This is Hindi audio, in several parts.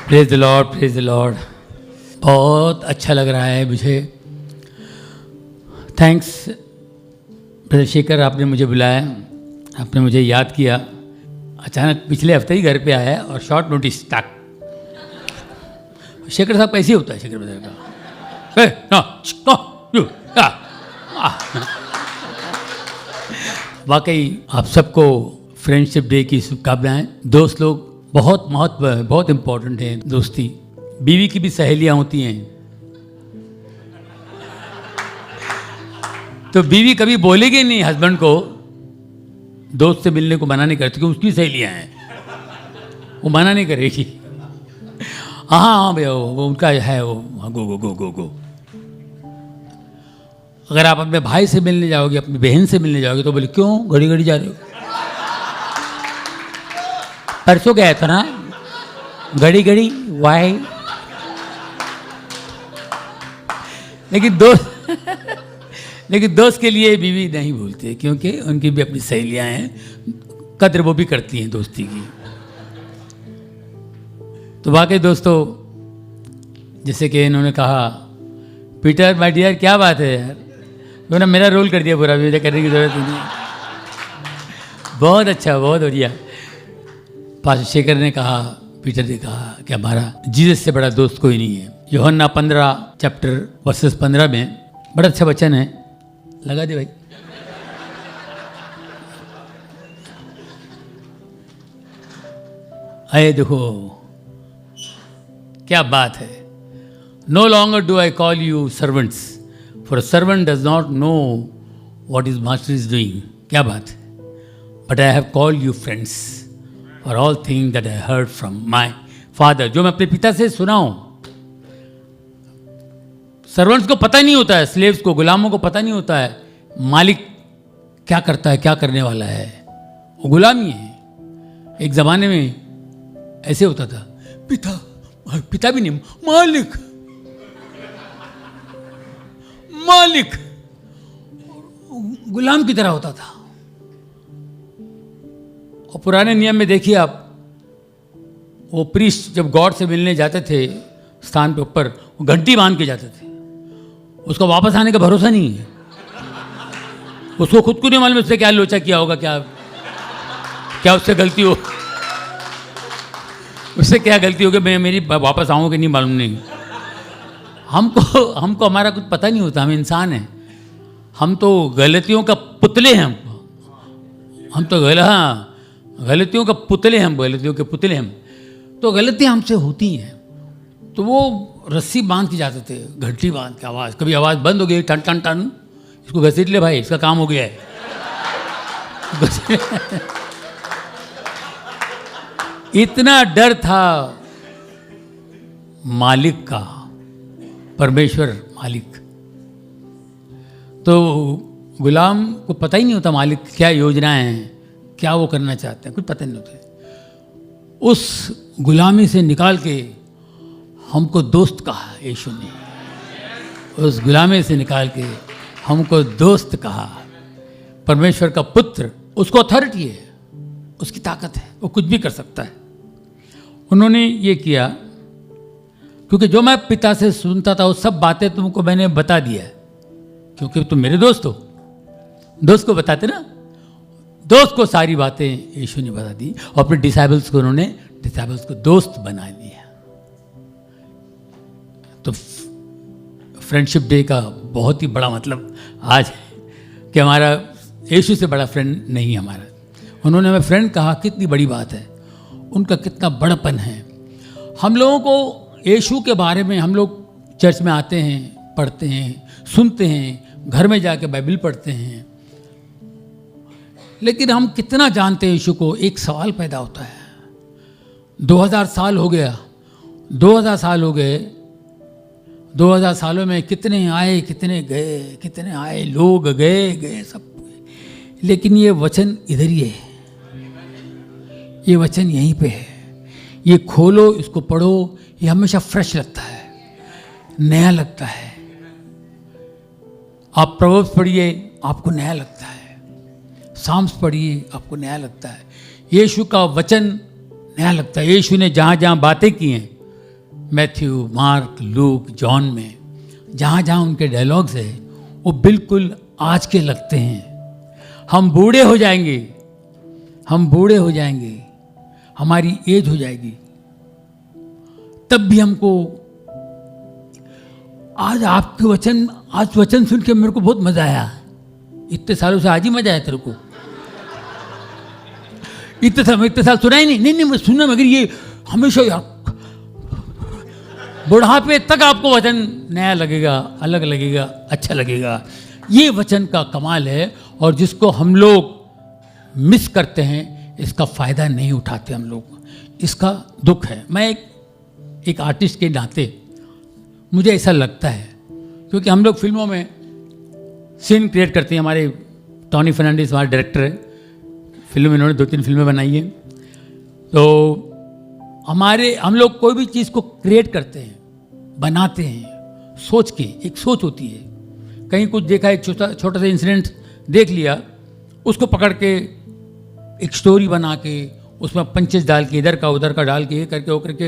Praise the Lord, praise the Lord. बहुत अच्छा लग रहा है मुझे। थैंक्स ब्रदर शेखर, आपने मुझे बुलाया, आपने मुझे याद किया। अचानक पिछले हफ्ते ही घर पे आया और शॉर्ट नोटिस तक। शेखर साहब कैसे होता है शेखर ब्रदर का? वाकई आप सबको फ्रेंडशिप डे की शुभकामनाएं। दोस्त लोग बहुत महत्व है, बहुत इम्पोर्टेंट है दोस्ती। बीवी की भी सहेलियां होती हैं, तो बीवी कभी बोलेगी नहीं हस्बैंड को दोस्त से मिलने को मना नहीं करती, क्योंकि उसकी सहेलियां हैं, वो मना नहीं करेगी। हाँ हाँ भैया वो उनका है, वो गो गो गो गो गो। अगर आप अपने भाई से मिलने जाओगे, अपनी बहन से मिलने जाओगे, तो बोले क्यों घड़ी घड़ी जा रहे हो? परसों गया था ना, घड़ी घड़ी वाई। लेकिन दोस्त के लिए बीवी नहीं भूलते, क्योंकि उनकी भी अपनी सहेलियां हैं, कद्र वो भी करती हैं दोस्ती की। तो वाकई दोस्तों, जैसे कि इन्होंने कहा, पीटर माय डियर क्या बात है यार, उन्होंने मेरा रोल कर दिया पूरा, मुझे करने की जरूरत नहीं। बहुत अच्छा, बहुत बढ़िया। पास्टर शेखर ने कहा, पीटर ने कहा कि हमारा जीसस से बड़ा दोस्त कोई नहीं है। यूहन्ना 15 चैप्टर वर्सेस 15 में बड़ा अच्छा वचन है, लगा दे भाई। आए देखो क्या बात है। No longer do I call you servants, for servant does not know what is master is doing. क्या बात है। But I have called you friends, for all thing that I heard from my father. जो मैं अपने पिता से सुना हूं। सर्वेंट्स को पता नहीं होता है, स्लेव्स को, गुलामों को पता नहीं होता है मालिक क्या करता है, क्या करने वाला है। वो गुलामी है। एक जमाने में ऐसे होता था, पिता भी नहीं, मालिक मालिक, गुलाम की तरह होता था। और पुराने नियम में देखिए आप, वो प्रीस्ट जब गॉड से मिलने जाते थे स्थान पे ऊपर, वो घंटी बांध के जाते थे। उसको वापस आने का भरोसा नहीं है। उसको खुद को नहीं मालूम उससे क्या लोचा किया होगा, क्या उससे गलती हो, उससे क्या गलती होगी, मैं मेरी वापस आऊँ कि नहीं मालूम नहीं। हमको हमारा कुछ पता नहीं होता। हम इंसान हैं, हम तो गलतियों का पुतले हैं। हम तो गलतियों का पुतले हैं, गलतियों के पुतले हम। तो गलतियां हमसे होती हैं, तो वो रस्सी बांध के जाते थे, घंटी बांध के। आवाज़, कभी आवाज़ बंद हो गई, टन टन टन, इसको घसीट ले भाई, इसका काम हो गया है। इतना डर था मालिक का, परमेश्वर मालिक। तो गुलाम को पता ही नहीं होता मालिक क्या योजनाएं हैं, क्या वो करना चाहते हैं, कुछ पता नहीं होता। उस गुलामी से निकाल के हमको दोस्त कहा यीशु ने। उस गुलामी से निकाल के हमको दोस्त कहा। परमेश्वर का पुत्र, उसको अथॉरिटी है, उसकी ताकत है, वो कुछ भी कर सकता है। उन्होंने ये किया क्योंकि जो मैं पिता से सुनता था वो सब बातें तुमको मैंने बता दिया है, क्योंकि तुम मेरे दोस्त हो। दोस्त को बताते ना, दोस्त को सारी बातें यीशु ने बता दी, और अपने डिसाइबल्स को उन्होंने को दोस्त बना दिया। तो फ्रेंडशिप डे का बहुत ही बड़ा मतलब आज है कि हमारा यीशु से बड़ा फ्रेंड नहीं हमारा। उन्होंने हमें फ्रेंड कहा, कितनी बड़ी बात है, उनका कितना बड़ापन है। हम लोगों को यीशु के बारे में, हम लोग चर्च में आते हैं, पढ़ते हैं, सुनते हैं, घर में जाके बाइबल पढ़ते हैं, लेकिन हम कितना जानते हैं यीशु को। एक सवाल पैदा होता है, 2000 साल हो गया, 2000 साल हो गए, 2000 सालों में कितने आए कितने गए, कितने आए, लोग गए सब, लेकिन ये वचन इधर ही है, ये वचन यहीं पे है। ये खोलो, इसको पढ़ो, ये हमेशा फ्रेश लगता है, नया लगता है। आप प्रोवर्ब्स पढ़िए, आपको नया लगता है। साम्स पढ़िए, आपको नया लगता है। यीशु का वचन नया लगता है। यीशु ने जहाँ जहाँ बातें की हैं, मैथ्यू, मार्क, लूक, जॉन में जहाँ जहाँ उनके डायलॉग्स है वो बिल्कुल आज के लगते हैं। हम बूढ़े हो जाएंगे, हम बूढ़े हो जाएंगे, हमारी एज हो जाएगी, तब भी हमको आज आपके वचन, आज वचन सुन के मेरे को बहुत मजा आया। इतने सालों से आज ही मजा आया तेरे को? इतने साल सुना ही नहीं, मैं सुना, मगर ये हमेशा यार बुढ़ापे तक आपको वचन नया लगेगा, अलग लगेगा, अच्छा लगेगा। ये वचन का कमाल है, और जिसको हम लोग मिस करते हैं, इसका फ़ायदा नहीं उठाते हम लोग, इसका दुख है। मैं एक आर्टिस्ट के नाते मुझे ऐसा लगता है, क्योंकि हम लोग फिल्मों में सीन क्रिएट करते हैं। हमारे टॉनी फर्नांडिस हमारे डायरेक्टर है, फिल्म इन्होंने 2-3 फिल्में बनाई हैं। तो हम लोग कोई भी चीज़ को क्रिएट करते हैं, बनाते हैं सोच के, एक सोच होती है। कहीं कुछ देखा, एक छोटा सा इंसिडेंट देख लिया, उसको पकड़ के एक स्टोरी बना के उसमें पंचेस डाल के, इधर का उधर का डाल के, ये करके वो करके,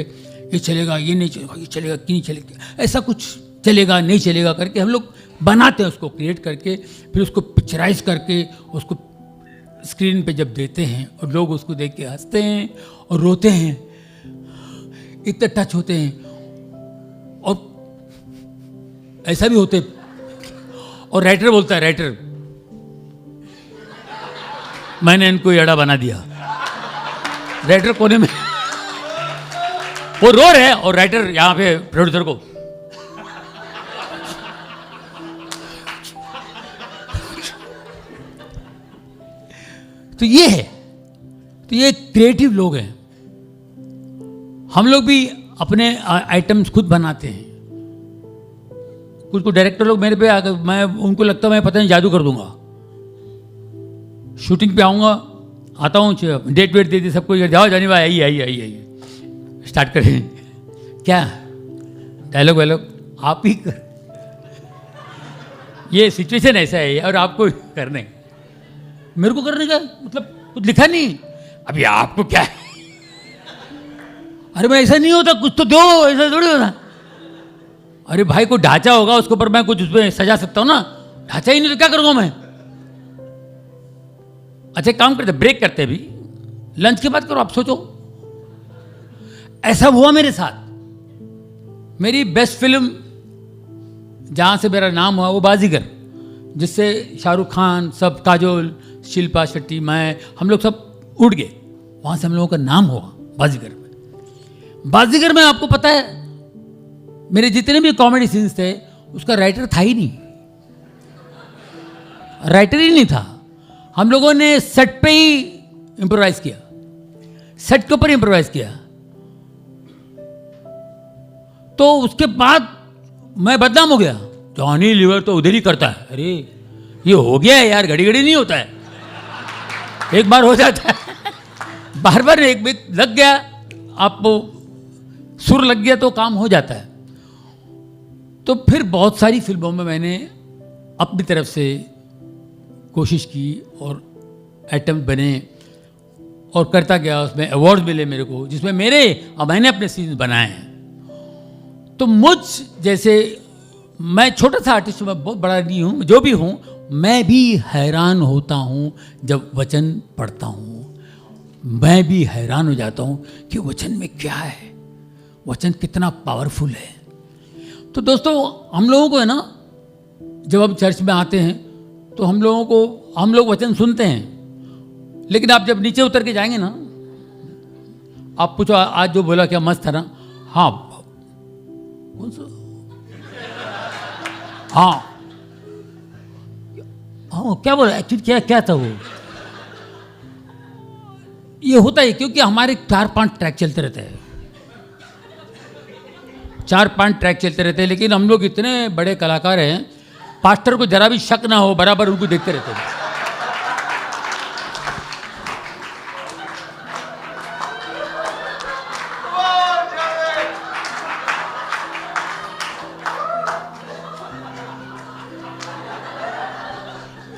ये चलेगा, ये नहीं चलेगा, ये चलेगा कि नहीं चलेगा, ऐसा कुछ चलेगा नहीं चलेगा करके हम लोग बनाते हैं, उसको क्रिएट करके, फिर उसको पिक्चराइज करके उसको स्क्रीन पे जब देते हैं और लोग उसको देख के हंसते हैं और रोते हैं, इतने टच होते हैं। और ऐसा भी होते, और राइटर बोलता है, राइटर मैंने इनको एड़ा बना दिया। राइटर कोने में वो रो रहे हैं और राइटर यहां पे प्रोड्यूसर को तो ये है। तो ये क्रिएटिव लोग हैं। हम लोग भी अपने आइटम्स खुद बनाते हैं। कुछ डायरेक्टर लोग मेरे पे आकर, मैं उनको लगता है मैं पता नहीं जादू कर दूंगा। शूटिंग पे आऊँगा, आता हूँ, डेट वेट दे दी सबको, जाओ जानी भाई आइए स्टार्ट करें। क्या डायलॉग वायलॉग आप ही कर, ये सिचुएशन ऐसा है और आपको करने, मेरे को करने का मतलब कुछ लिखा नहीं, अभी आपको क्या है? अरे मैं ऐसा नहीं होता, कुछ तो दो, ऐसा थोड़ी होता। अरे भाई को ढांचा होगा, उसके ऊपर मैं कुछ उसमें सजा सकता हूँ ना, ढांचा ही नहीं तो क्या करूँगा मैं? अच्छा काम करते, ब्रेक करते भी, लंच के बाद करो। आप सोचो, ऐसा हुआ मेरे साथ। मेरी बेस्ट फिल्म जहाँ से मेरा नाम हुआ वो बाजीगर, जिससे शाहरुख खान, सब, काजोल, शिल्पा शेट्टी, मैं, हम लोग सब उड़ गए। वहाँ से हम लोगों का नाम हुआ बाजीगर में। बाजीगर में आपको पता है मेरे जितने भी कॉमेडी सीन्स थे उसका राइटर था ही नहीं, राइटर ही नहीं था। हम लोगों ने सेट पे ही इम्प्रोवाइज किया, सेट के ऊपर इम्प्रोवाइज किया। तो उसके बाद मैं बदनाम हो गया, जॉनी लीवर तो उधर ही करता है। अरे ये हो गया है यार, घड़ी घड़ी नहीं होता है, एक बार हो जाता है, बार बार एक बार लग गया, आपको सुर लग गया तो काम हो जाता है। तो फिर बहुत सारी फिल्मों में मैंने अपनी तरफ से कोशिश की और आइटम बने और करता गया, उसमें अवार्ड मिले मेरे को, जिसमें मैंने अपने सीन्स बनाए हैं। तो मुझ जैसे, मैं छोटा सा आर्टिस्ट हूँ, मैं बहुत बड़ा नहीं हूँ, जो भी हूँ, मैं भी हैरान होता हूँ जब वचन पढ़ता हूँ। मैं भी हैरान हो जाता हूँ कि वचन में क्या है, वचन कितना पावरफुल है। तो दोस्तों हम लोगों को है ना, जब हम चर्च में आते हैं तो हम लोग वचन सुनते हैं, लेकिन आप जब नीचे उतर के जाएंगे ना, आप पूछो आज जो बोला क्या मस्त था ना, हाँ कौन सा, हाँ क्या बोला एक्चुअली, क्या था वो। ये होता है क्योंकि हमारे 4-5 ट्रैक चलते रहते हैं, 4-5 ट्रैक चलते रहते हैं, लेकिन हम लोग इतने बड़े कलाकार हैं, पास्टर को जरा भी शक ना हो, बराबर उनको देखते रहते हैं।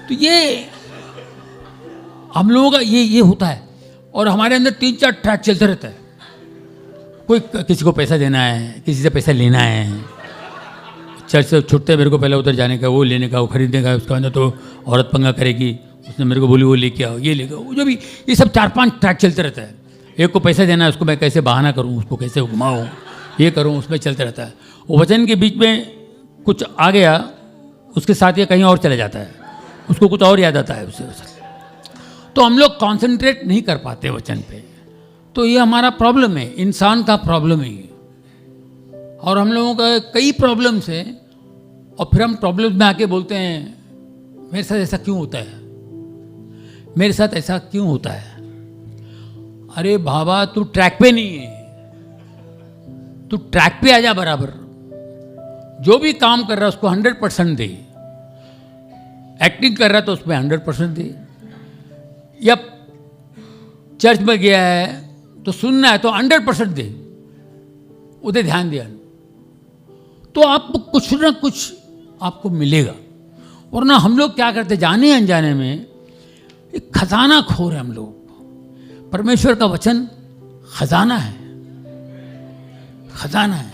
तो ये हम लोगों का ये होता है, और हमारे अंदर 3-4 ट्रैक चलते रहते हैं। कोई किसी को पैसा देना है, किसी से पैसा लेना है, चर्च से छुट्टे मेरे को पहले उधर जाने का, वो लेने का, वो खरीदने का, उसके अंदर तो औरत पंगा करेगी, उसने मेरे को बोली वो लेके आओ, ये लेके आओ, जो भी ये सब 4-5 ट्रैक चलते रहता है। एक को पैसा देना है, उसको मैं कैसे बहाना करूँ, उसको कैसे घुमाऊँ, ये करूँ, उसमें चलते रहता है। वो वचन के बीच में कुछ आ गया, उसके साथ ये कहीं और चला जाता है, उसको कुछ और याद आता है उससे। तो हम लोग कॉन्सेंट्रेट नहीं कर पाते वचन पे, तो ये हमारा प्रॉब्लम है, इंसान का प्रॉब्लम है ये। और हम लोगों का कई प्रॉब्लम्स हैं, और फिर हम प्रॉब्लम्स में आके बोलते हैं मेरे साथ ऐसा क्यों होता है, मेरे साथ ऐसा क्यों होता है। अरे बाबा, तू ट्रैक पे नहीं है, तू ट्रैक पे आ जा बराबर। जो भी काम कर रहा है उसको 100% दे। एक्टिंग कर रहा है तो उसमें 100% दे, या चर्च में गया है तो सुनना है तो 100% दे, उधर ध्यान दिया, तो आपको कुछ ना कुछ आपको मिलेगा। वरना हम लोग क्या करते, जाने अनजाने में एक खजाना खो रहे हम लोग। परमेश्वर का वचन खजाना है, खजाना है।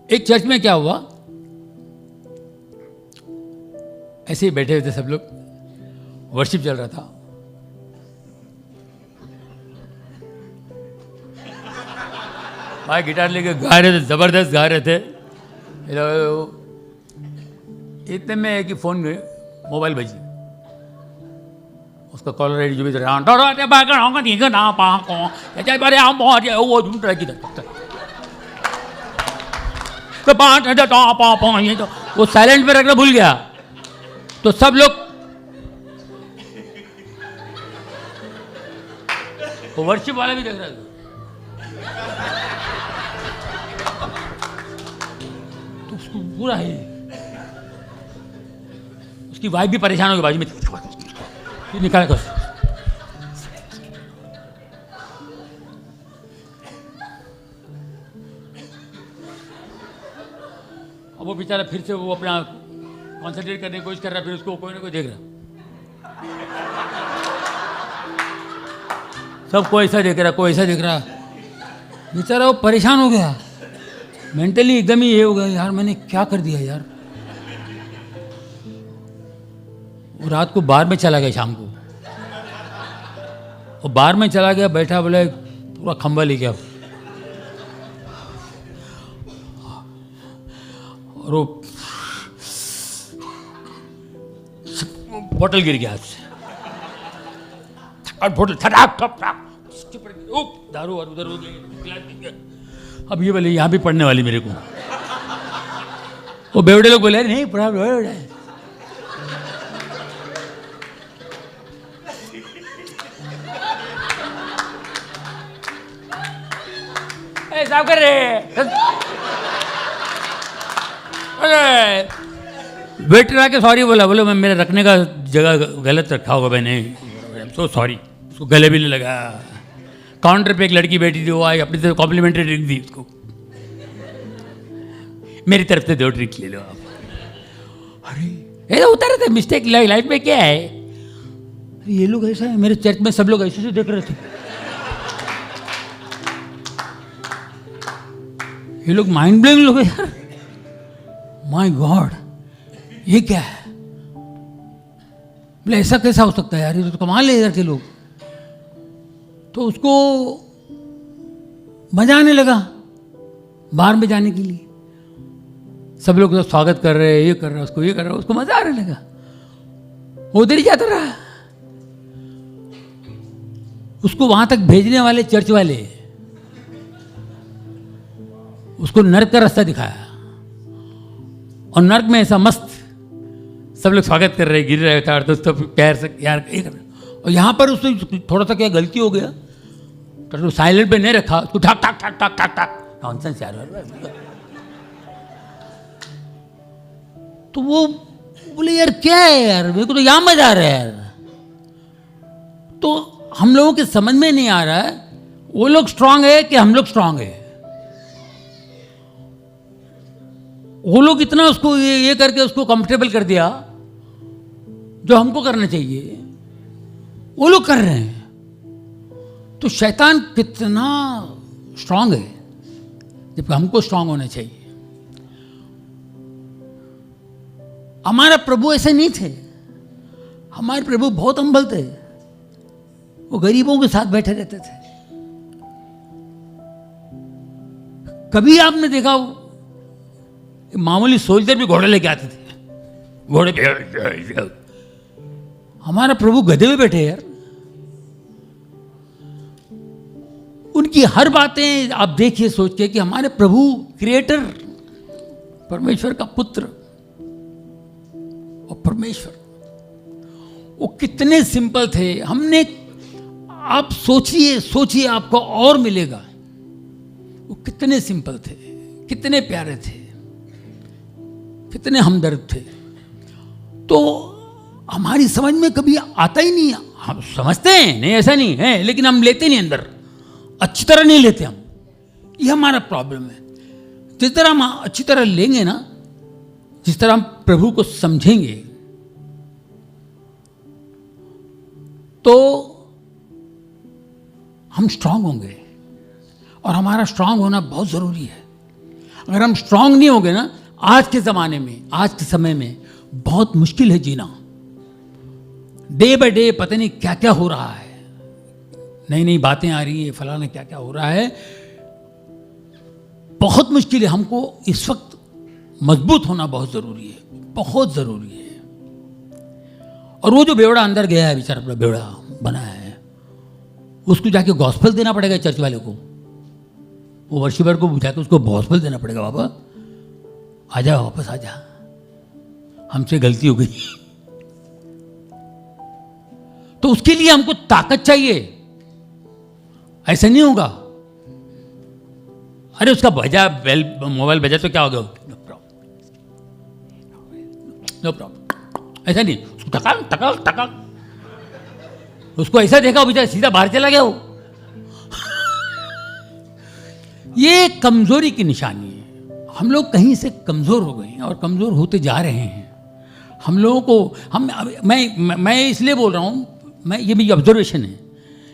एक चर्च में क्या हुआ, ऐसे ही बैठे हुए थे सब लोग, वर्शिप चल रहा था। भाई गिटार लेके गा रहे थे, जबरदस्त गा रहे थे। इतने में एक ही फोन में मोबाइल बजी, उसका कॉलर आईडी जो भी वो साइलेंट पे रखना भूल गया, तो सब लोग वर्शिप वाला भी देख रहा था, तो उसको पूरा है, उसकी वाइफ भी परेशान हो गई, बाजू में निकाल कर। अब वो बेचारा फिर से वो अपना कॉन्सेंट्रेट करने की कोशिश कर रहा है, फिर उसको कोई ना कोई देख रहा, सब कोई ऐसा देख रहा, कोई ऐसा देख रहा। बेचारा वो परेशान हो गया, मेंटली एकदम ही ये हो गया, यार मैंने क्या कर दिया यार। वो रात को बार में चला गया, शाम को वो बार में चला गया, बैठा, बोले पूरा खंबा ले गया, और वो बोतल गिर गया हाथ से, और बोतल ठटाक ठप ठप दारू और उधर हो गई। अब ये बोले यहाँ भी पढ़ने वाली मेरे को, वो बेवड़े लोग बोले नहीं पढ़ा बेवड़ा है। ऐसा कर रहे वेटर आके सॉरी बोला, बोले मैं मेरे रखने का जगह गलत रखा होगा मैंने, सो सॉरी। उसको गले भी नहीं लगा। काउंटर पे एक लड़की बैठी थी, वो आई अपनी तरफ कॉम्प्लीमेंट्री ड्रिंक दी उसको, मेरी तरफ से 2 ड्रिंक ले लो आप। अरे ऐसा होता रहता है मिस्टेक लाइफ में, क्या है ये लोग ऐसा है, मेरे चर्च में सब लोग ऐसे से देख रहे थे, ये लोग माइंड ब्लोइंग लोग हैं यार, माय गॉड ये क्या है, बोले ऐसा कैसा हो सकता है यार, ये तो कमाल है इधर के लोग। तो उसको मजा आने लगा बाहर में जाने के लिए, सब लोग तो स्वागत कर रहे हैं, ये कर रहा है, उसको ये कर रहा है, उसको मजा आने लगा, उधर ही जाता रहा। उसको वहां तक भेजने वाले चर्च वाले उसको नर्क का रास्ता दिखाया, और नर्क में ऐसा मस्त सब लोग स्वागत कर रहे, गिर रहे था दोस्तों प्यार से यार ये कर रहे। और यहाँ पर उससे थोड़ा सा क्या गलती हो गया, तो साइलेंट पे नहीं रखा, उसको ठक ठक ठक ठक ठक ठक नॉनसेंस यार। तो वो बोले यार क्या है यार, मेरे को तो यहाँ मजा आ रहा है यार। तो हम लोगों के समझ में नहीं आ रहा है वो लोग स्ट्रांग है कि हम लोग स्ट्रांग है। वो लोग इतना उसको ये करके उसको कंफर्टेबल कर दिया, जो हमको करना चाहिए वो लोग कर रहे हैं। तो शैतान कितना स्ट्रांग है, जबकि हमको स्ट्रांग होना चाहिए। हमारा प्रभु ऐसे नहीं थे। हमारे प्रभु बहुत हम्बल थे। वो गरीबों के साथ बैठे रहते थे। कभी आपने देखा मामूली सोल्जर भी घोड़े लेके आते थे, घोड़े पे। हमारा प्रभु गधे में बैठे यार। उनकी हर बातें आप देखिए सोच के कि हमारे प्रभु क्रिएटर, परमेश्वर का पुत्र और परमेश्वर, वो कितने सिंपल थे। हमने, आप सोचिए सोचिए आपको और मिलेगा। वो कितने सिंपल थे, कितने प्यारे थे, कितने हमदर्द थे। तो हमारी समझ में कभी आता ही नहीं। हम समझते हैं, नहीं ऐसा नहीं है, लेकिन हम लेते नहीं अंदर, अच्छी तरह नहीं लेते हम। ये हमारा प्रॉब्लम है। जिस तरह हम अच्छी तरह लेंगे ना, जिस तरह हम प्रभु को समझेंगे, तो हम स्ट्रांग होंगे। और हमारा स्ट्रांग होना बहुत ज़रूरी है। अगर हम स्ट्रांग नहीं होंगे ना, आज के ज़माने में, आज के समय में बहुत मुश्किल है जीना। डे बाय डे पता नहीं क्या क्या हो रहा है, नई नई बातें आ रही है, फलाना क्या क्या हो रहा है। बहुत मुश्किल है। हमको इस वक्त मजबूत होना बहुत ज़रूरी है, बहुत ज़रूरी है। और वो जो बेवड़ा अंदर गया है, बेचारा अपना बेवड़ा बना है, उसको जाके गॉस्पेल देना पड़ेगा चर्च वाले को। वो वर्शिपर को जाके उसको गॉस्पेल देना पड़ेगा, बाबा आजा, वापस आजा, हमसे गलती हो गई। तो उसके लिए हमको ताकत चाहिए। ऐसा नहीं होगा। अरे उसका बजा बेल, मोबाइल बजा तो क्या हो गया, नो प्रॉब्लम, ऐसा नहीं। उसको टकाल टकाल टकाल, उसको ऐसा देखा बेचारा सीधा बाहर चला गया। वो ये कमजोरी की निशानी है। हम लोग कहीं से कमजोर हो गए हैं और कमजोर होते जा रहे हैं। हम लोगों को, मैं इसलिए बोल रहा हूं, ये मेरी ऑब्जर्वेशन है।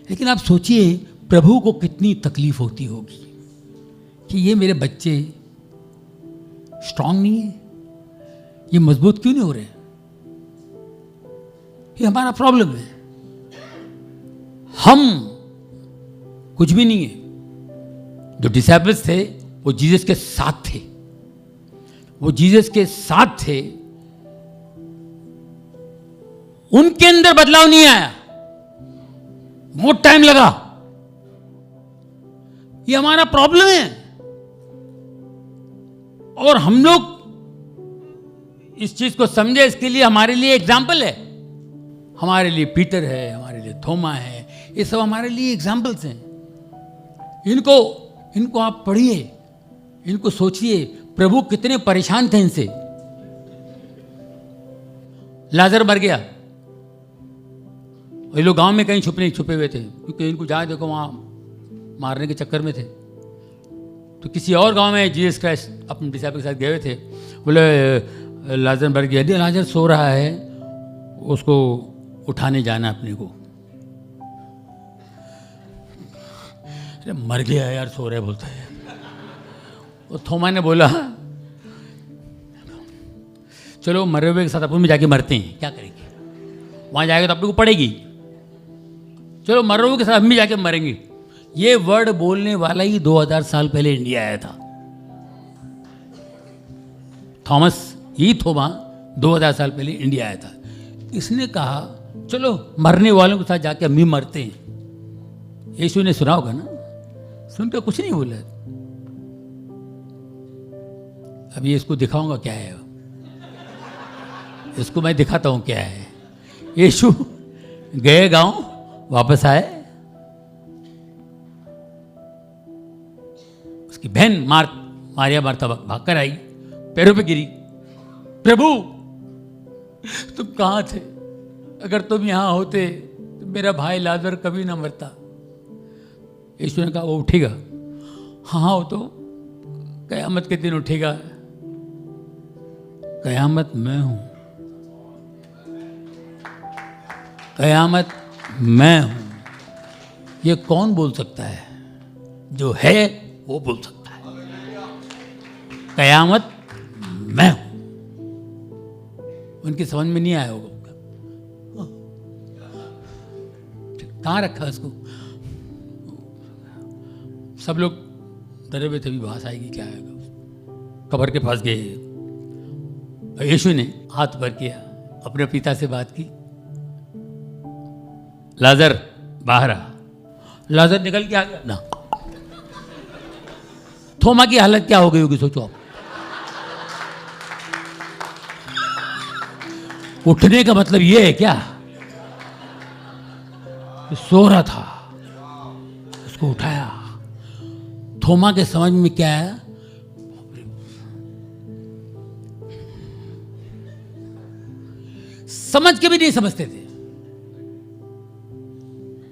लेकिन आप सोचिए प्रभु को कितनी तकलीफ होती होगी कि ये मेरे बच्चे स्ट्रांग नहीं है, ये मजबूत क्यों नहीं हो रहे। ये हमारा प्रॉब्लम है। हम कुछ भी नहीं है। जो डिसाइपल्स थे वो जीसस के साथ थे, वो जीसस के साथ थे। उनके अंदर बदलाव नहीं आया, बहुत टाइम लगा। ये हमारा प्रॉब्लम है। और हम लोग इस चीज को समझे, इसके लिए हमारे लिए एग्जाम्पल है। हमारे लिए पीटर है, हमारे लिए थोमा है, ये सब हमारे लिए एग्जाम्पल्स हैं। इनको आप पढ़िए, इनको सोचिए, प्रभु कितने परेशान थे इनसे। लाजर मर गया, ये लोग गांव में कहीं छुपे हुए थे, क्योंकि इनको जहाँ देखो वहाँ मारने के चक्कर में थे। तो किसी और गांव में जीसस क्राइस्ट अपने डिसाइपल के साथ गए हुए थे। बोले लाजर मर गया, नहीं लाजर सो रहा है, उसको उठाने जाना अपने को। अरे मर गया यार, सो रहा है बोलता है। और थोमा ने बोला चलो मरे हुए के साथ अपन में जाके मरते हैं, क्या करेंगे, वहां जाएगा तो अपने को पड़ेगी, चलो मर रहे के साथ हम भी जाके मरेंगे। ये वर्ड बोलने वाला ही 2000 साल पहले इंडिया आया था। थॉमस, यही थोमा 2000 साल पहले इंडिया आया था। इसने कहा चलो मरने वालों के साथ जाके हम भी मरते हैं। यीशु ने सुना होगा ना, सुनकर कुछ नहीं बोला। अभी इसको दिखाऊंगा क्या है, इसको मैं दिखाता हूं क्या है। यीशु गए गांव, वापस आए, उसकी बहन मारिया मार्था भागकर आई, पैरों पे गिरी, प्रभु तुम कहां थे, अगर तुम यहां होते तो मेरा भाई लाजर कभी ना मरता। यीशु ने कहा वो उठेगा, हाँ वो तो कयामत के दिन उठेगा, कयामत मैं हूं, कयामत मैं हूं। ये कौन बोल सकता है? जो है वो बोल सकता है। कयामत मैं हूं। उनकी समझ में नहीं आया होगा। कहाँ रखा उसको? सब लोग डरे हुए थे, भी बात आएगी क्या आएगा। कब्र के पास गए। यीशु ने हाथ भर किया, अपने पिता से बात की, लाजर बाहर आ। लाजर निकल के आ गया ना। थोमा की हालत क्या हो गई होगी सोचो आप। उठने का मतलब ये है क्या? सो रहा था, उसको उठाया। थोमा के समझ में क्या आया? समझ के भी नहीं समझते थे।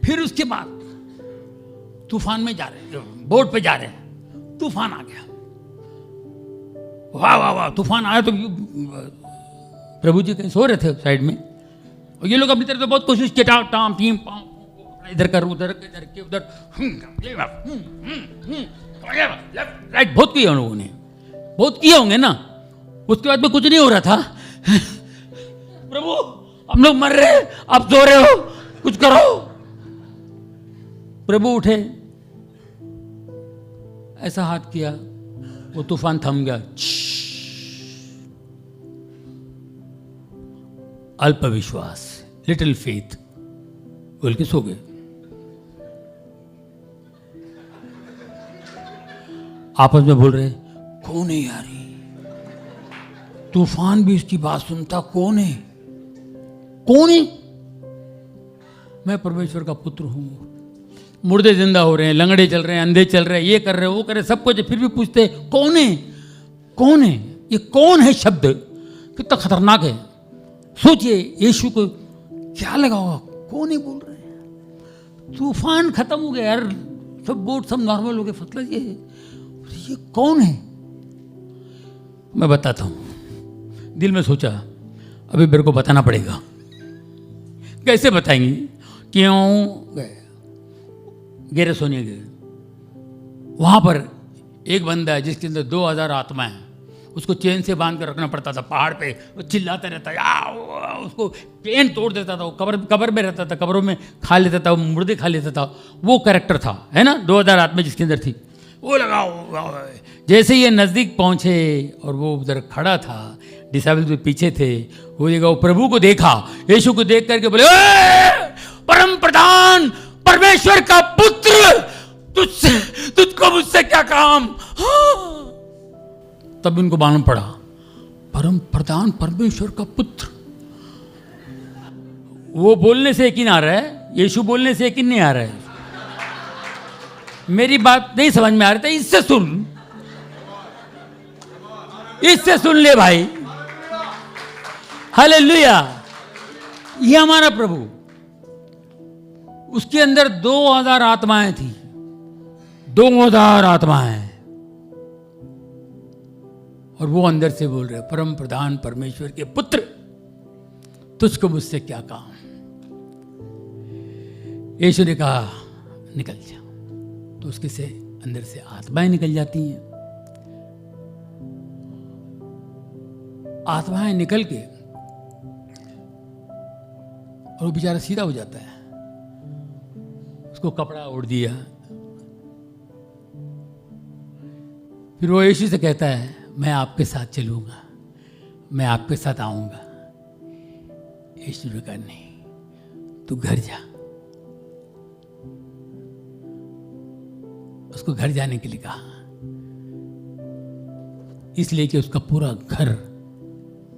फिर उसके बाद तूफान में जा रहे, बोट पे जा रहे हैं, तूफान आ गया। वाह वाह वाह, तूफान आया तो प्रभु जी कहीं सो रहे थे साइड में, और ये लोग अपनी तरफ से बहुत कोशिश की, टाम टीम पाम, इधर कर उधर के उधर, राइट, बहुत किया उन लोगों ने, बहुत किए होंगे ना। उसके बाद में कुछ नहीं हो रहा था। प्रभु हम लोग मर रहे हैं, आप सो रहे हो, कुछ करो। प्रभु उठे, ऐसा हाथ किया, वो तूफान थम गया। अल्प विश्वास, लिटिल फेथ बोल के सो गए। आपस में बोल रहे, कौन है यार ये? तूफान भी उसकी बात सुनता, कौन है? कौन है? मैं परमेश्वर का पुत्र हूं। मुर्दे जिंदा हो रहे हैं, लंगड़े चल रहे हैं, अंधे चल रहे हैं, ये कर रहे हैं, वो कर रहे हैं, सब कुछ, फिर भी पूछते कौन है? कौन है? ये कौन है शब्द कितना खतरनाक है। सोचिए यीशु को क्या लगा होगा, कौन है बोल रहे हैं। तूफान खत्म हो गया यार, सब बोट सब नॉर्मल हो गए, फसला ये कौन है? मैं बताता हूं। दिल में सोचा अभी मेरे को बताना पड़ेगा। कैसे बताएंगे? क्यों गए? गेरसोनिया गए। वहां पर एक बंदा है जिसके अंदर 2000 आत्मा है। उसको चेन से बांध कर रखना पड़ता था पहाड़ पे। वो चिल्लाता रहता है, उसको पेन तोड़ देता था। वो कब्र में रहता था, कब्रों में खा लेता था, वो मुर्दे खा लेता था। वो कैरेक्टर था, है ना, 2000 आत्मा जिसके अंदर थी। वो लगा, जैसे ये नज़दीक पहुंचे और वो उधर खड़ा था, डिसेबल के पीछे थे, वो जगह वो प्रभु को देखा, यीशु को देख करके बोले, परम प्रधान परमेश्वर का पुत्र, तुझको मुझसे क्या काम? तब उनको मालूम पड़ा, परम प्रधान परमेश्वर का पुत्र। वो बोलने से यकीन आ रहा है, यीशु बोलने से यकीन नहीं आ रहा है। मेरी बात नहीं समझ में आ रही था, इससे सुन, इससे सुन ले भाई। हालेलुया। ये हमारा प्रभु, उसके अंदर 2000 आत्माएं थी, 2000 आत्माएं, और वो अंदर से बोल रहे, परम प्रधान परमेश्वर के पुत्र, तुझको मुझसे क्या काम? यीशु ने कहा निकल जा। तो उसके से अंदर से आत्माएं निकल जाती हैं। आत्माएं निकल के और वो बेचारा सीधा हो जाता है। उसको कपड़ा ओढ़ दिया। फिर वो यीशु से कहता है, मैं आपके साथ चलूंगा, मैं आपके साथ आऊंगा। यीशु ने कहा नहीं, तू घर जा। उसको घर जाने के लिए कहा, इसलिए कि उसका पूरा घर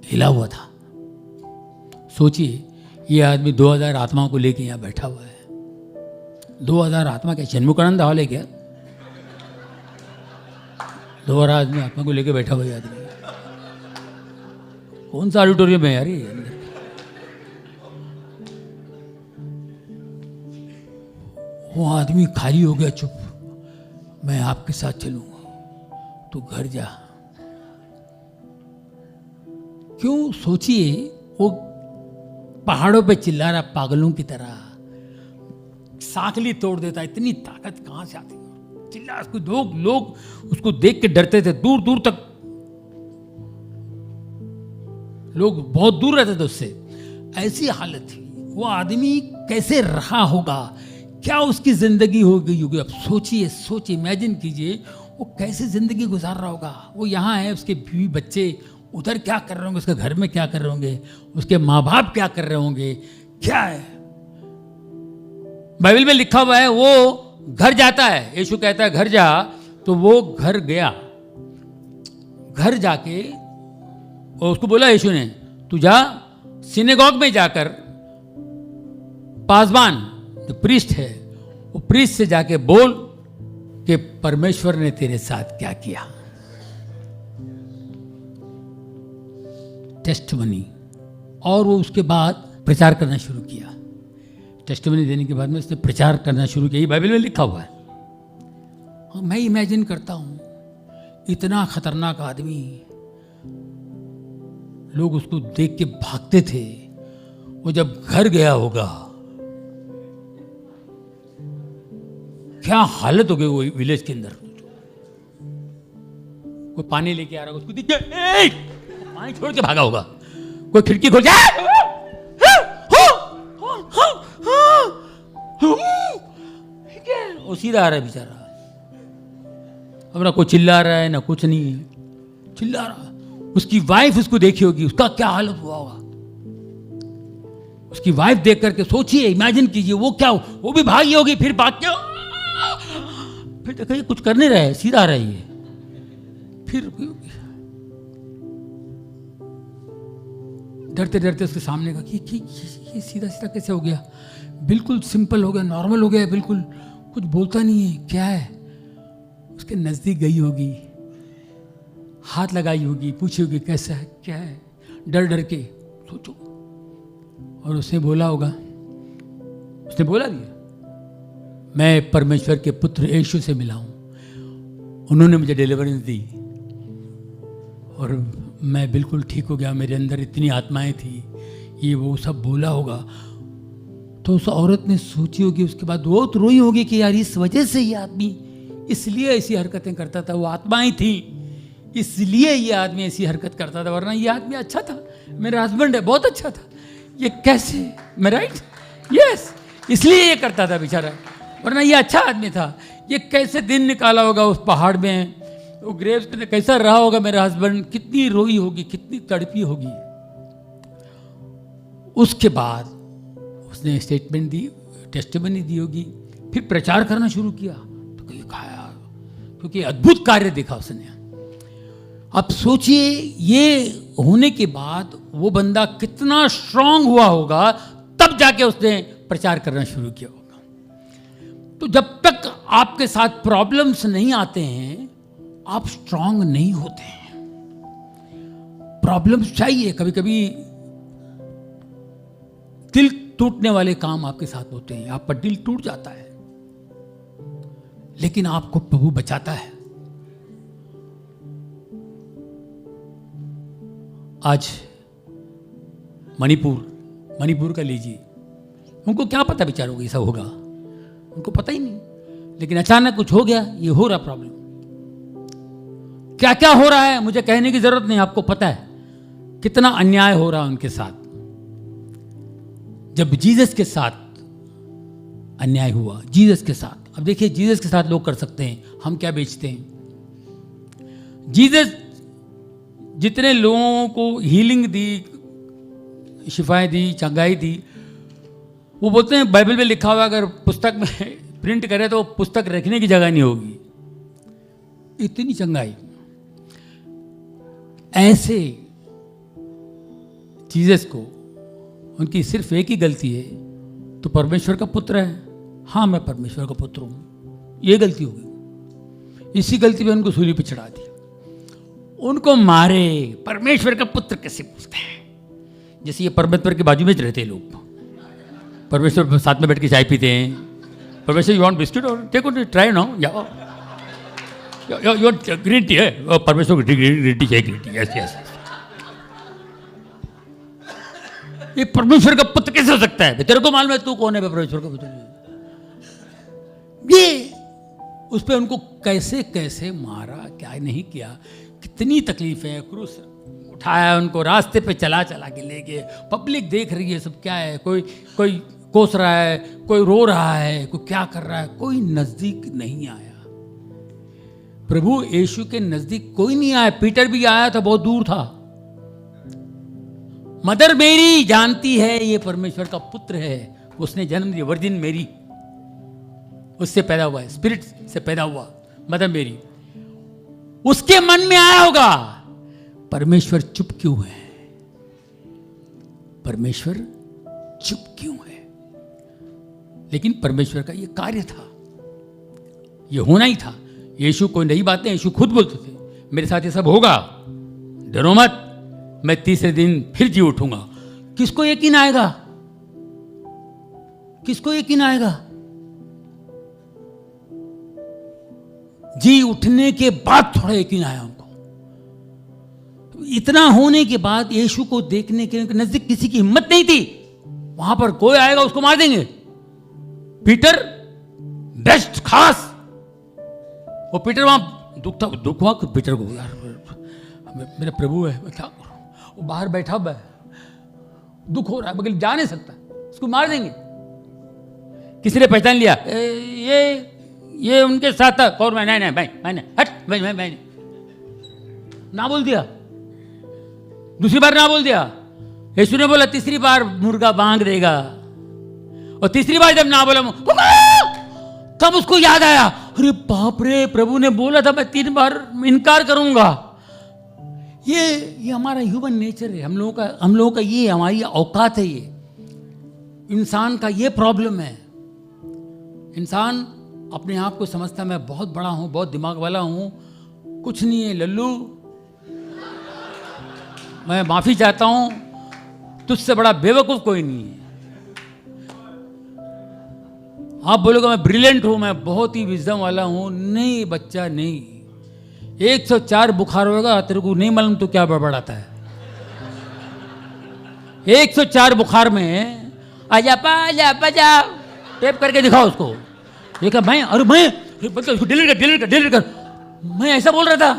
हिला हुआ था। सोचिए, ये आदमी 2000 आत्माओं को लेके यहां बैठा हुआ है। 2000 आत्मा क्या जन्मुकानंद हॉल है क्या? 2000 आदमी आत्मा को लेके बैठा हुआ है आदमी। कौन सा ऑडिटोरियम है यार ये? वो आदमी खाली हो गया, चुप। मैं आपके साथ चलूंगा, तू घर जा। क्यों? सोचिए, वो पहाड़ों पे चिल्ला रहा पागलों की तरह, सांकली तोड़ देता है। इतनी ताकत कहां से आती है? चिल्ला उसको, लोग उसको देख के डरते थे, दूर दूर तक लोग बहुत दूर रहते थे उससे। ऐसी हालत थी। वो आदमी कैसे रहा होगा, क्या उसकी जिंदगी हो गई होगी? अब सोचिए, इमेजिन कीजिए वो कैसे जिंदगी गुजार रहा होगा। वो यहाँ है, उसके बीवी बच्चे उधर क्या कर रहे होंगे, उसके घर में क्या कर रहे होंगे, उसके माँ बाप क्या कर रहे होंगे, क्या है। बाइबल में लिखा हुआ है वो घर जाता है, यीशु कहता है घर जा, तो वो घर गया। घर जाके और उसको बोला यीशु ने, तू जा सिनेगॉग में जाकर पासबान जो प्रीस्ट है, वो प्रीस्ट से जाके बोल कि परमेश्वर ने तेरे साथ क्या किया। टेस्टिमनी। और वो उसके बाद प्रचार करना शुरू किया। टेस्टिमनी देने के बाद में उसने प्रचार करना शुरू किया। ये बाइबल में लिखा हुआ है। और मैं इमेजिन करता हूं इतना खतरनाक आदमी, लोग उसको देख के भागते थे। वो जब घर गया होगा, क्या हालत हो गई वो विलेज के अंदर। कोई पानी लेके आ रहा, उसको दिख गया, पानी छोड़ के भागा होगा। कोई खिड़की खोल जाए, वो सीधा आ रहा है बेचारा। अब ना कोई चिल्ला रहा है ना कुछ नहीं है, चिल्ला रहा। उसकी वाइफ उसको देखी होगी, उसका क्या हालत हुआ होगा। उसकी वाइफ देख करके सोचिए, इमेजिन कीजिए, वो क्या, वो भी भागी होगी। फिर भाग के फिर देखिए कुछ कर नहीं रहे, सीधा आ रही है। फिर डरते डरते उसके सामने का कि ये सीधा सीधा कैसे हो गया, बिल्कुल सिंपल हो गया, नॉर्मल हो गया, बिल्कुल कुछ बोलता नहीं है, क्या है। उसके नजदीक गई होगी, हाथ लगाई होगी, पूछी होगी कैसा है, क्या है, डर डर के सोचो। और उसने बोला होगा, उसने बोला दिया, मैं परमेश्वर के पुत्र यीशु से मिला हूं, उन्होंने मुझे डिलीवरेंस दी और मैं बिल्कुल ठीक हो गया। मेरे अंदर इतनी आत्माएं थी, ये वो सब बोला होगा। तो उस औरत ने सोची होगी, उसके बाद वो तो रोई होगी कि यार इस वजह से ये आदमी इसलिए ऐसी हरकतें करता था, वो आत्माएं थी इसलिए ये आदमी ऐसी हरकत करता था, वरना ये आदमी अच्छा था, मेरा हस्बैंड है, बहुत अच्छा था, ये कैसे, मैं राइट, यस, इसलिए ये करता था बेचारा, वरना ये अच्छा आदमी था। ये कैसे दिन निकाला होगा उस पहाड़ में, वो ग्रेव्स में कैसा रहा होगा मेरा हस्बैंड, कितनी रोई होगी, कितनी तड़पी होगी। उसके बाद उसने स्टेटमेंट दी, टेस्टिमनी दी होगी, फिर प्रचार करना शुरू किया। तो कहीं खाया, क्योंकि अद्भुत कार्य देखा उसने। अब सोचिए, ये होने के बाद वो बंदा कितना स्ट्रांग हुआ होगा, तब जाके उसने प्रचार करना शुरू किया होगा। तो जब तक आपके साथ प्रॉब्लम्स नहीं आते हैं, आप स्ट्रांग नहीं होते हैं। प्रॉब्लम्स चाहिए, कभी कभी दिल टूटने वाले काम आपके साथ होते हैं, आपका दिल टूट जाता है, लेकिन आपको प्रभु बचाता है। आज मणिपुर का लीजिए, उनको क्या पता बेचारों को ये सब होगा, उनको पता ही नहीं, लेकिन अचानक कुछ हो गया, ये हो रहा प्रॉब्लम। क्या क्या हो रहा है मुझे कहने की जरूरत नहीं, आपको पता है कितना अन्याय हो रहा है उनके साथ। जब जीसस के साथ अन्याय हुआ, जीसस के साथ, अब देखिए जीसस के साथ लोग कर सकते हैं, हम क्या बेचते हैं। जीसस जितने लोगों को हीलिंग दी, शिफाएं दी, चंगाई दी, वो बोलते हैं बाइबल में लिखा हुआ अगर पुस्तक में प्रिंट करे तो पुस्तक रखने की जगह नहीं होगी, इतनी चंगाई। ऐसे जीसस को उनकी सिर्फ एक ही गलती है, तो परमेश्वर का पुत्र है, हाँ मैं परमेश्वर का पुत्र हूं, ये गलती हो गई। इसी गलती पे उनको सूली पे चढ़ा दिया, उनको मारे। परमेश्वर का पुत्र कैसे बोलते हैं, जैसे ये परमेश्वर के बाजू में रहते हैं लोग, परमेश्वर साथ में बैठ के चाय पीते हैं। परमेश्वर, यू वांट बिस्किट और टेक ऑन, ट्राई नाउ, जाओ, यू वांट ग्रीन टी है, परमेश्वर को ग्रीन टी चाहिए, ग्रीन टी, यस यस। ये परमेश्वर का पुत्र कैसे हो सकता है? तेरे को मालूम है तू कौन है परमेश्वर का पुत्र? ये उस पर उनको कैसे कैसे मारा, क्या नहीं किया, कितनी तकलीफें, क्रूस उठाया, उनको रास्ते पे चला चला के ले गए, पब्लिक देख रही है सब क्या है, कोई कोस रहा है, कोई रो रहा है, कोई क्या कर रहा है, कोई नजदीक नहीं आया। प्रभु यीशु के नजदीक कोई नहीं आया। पीटर भी आया था, बहुत दूर था। मदर मेरी जानती है ये परमेश्वर का पुत्र है, उसने जन्म दिया, वर्जिन मेरी उससे पैदा हुआ है, स्पिरिट से पैदा हुआ मदर मेरी। उसके मन में आया होगा परमेश्वर चुप क्यों है, परमेश्वर चुप क्यों है। लेकिन परमेश्वर का यह कार्य था, यह होना ही था। यीशु कोई नई बातें, यीशु खुद बोलते थे मेरे साथ ये सब होगा, डरो मत, मैं तीसरे दिन फिर जी उठूंगा। किसको यकीन आएगा, किसको यकीन आएगा? जी उठने के बाद थोड़ा यकीन आया उनको। इतना होने के बाद यीशु को देखने के नजदीक किसी की हिम्मत नहीं थी। वहां पर कोई आएगा उसको मार देंगे। पीटर बेस्ट खास, वो पीटर वहां दुख हुआ पीटर को, यार मेरा प्रभु है, मैं क्या करूं। वो बाहर बैठा हुआ है, दुख हो रहा है, मगर जा नहीं सकता, उसको मार देंगे। किसी ने पहचान लिया, ये उनके साथ था। और मैंने हट, मैं ना बोल दिया, दूसरी बार ना बोल दिया। यीशु ने बोला तीसरी बार मुर्गा बांग देगा, और तीसरी बार जब ना बोला तब उसको याद आया, अरे बाप रे, प्रभु ने बोला था मैं 3 बार इनकार करूंगा। ये हमारा ह्यूमन नेचर है, हम लोगों का ये हमारी औकात है, ये इंसान का ये प्रॉब्लम है। इंसान अपने आप को समझता मैं बहुत बड़ा हूं, बहुत दिमाग वाला हूं, कुछ नहीं है लल्लू, मैं माफी चाहता हूं, तुझसे बड़ा बेवकूफ कोई नहीं है। आप बोलोगे मैं ब्रिलियंट हूं, मैं बहुत ही विजडम वाला हूं। नहीं बच्चा, नहीं। 104 बुखार होगा, तेरे को नहीं मालूम तो क्या बड़बड़ाता है। 104 बुखार में आजा पाजा टेप करके दिखाओ उसको। ये क्या मैं, अरे मैं डिलीट कर, मैं ऐसा बोल रहा था।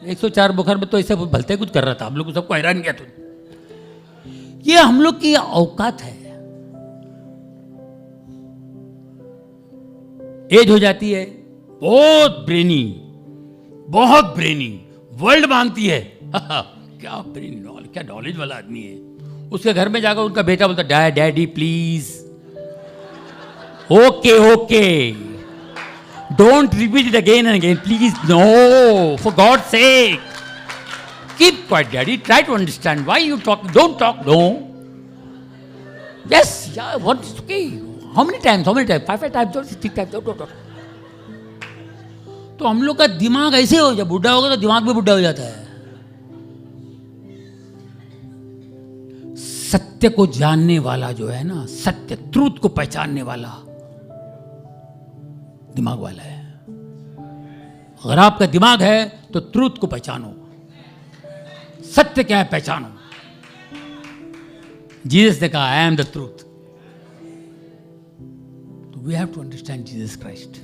104 बुखार में तो ऐसे भलते कुछ कर रहा था, हम लोग सबको हैरान किया। तो ये हम लोग की औकात है। एज हो जाती है, बहुत ब्रेनी, वर्ल्ड मांगती है। क्या ब्रेनी नॉलेज, क्या नॉलेज वाला आदमी है। उसके घर में जाकर उनका बेटा बोलता daddy please, okay, don't repeat it again and again, please, no, for God sake, keep quiet daddy, try to understand why you talk, don't talk, no, yes, what is okay, how many times, 5 times, 6 times. तो हम लोग का दिमाग ऐसे हो, जब बुढ़ा होगा तो दिमाग भी बुढ़ा हो जाता है। सत्य को जानने वाला जो है ना, सत्य, ट्रूथ को पहचानने वाला दिमाग वाला है। अगर आपका दिमाग है तो ट्रूथ को पहचानो, सत्य क्या है पहचानो। जीसस ने कहा आई एम द ट्रूथ। तो we have to understand Jesus Christ.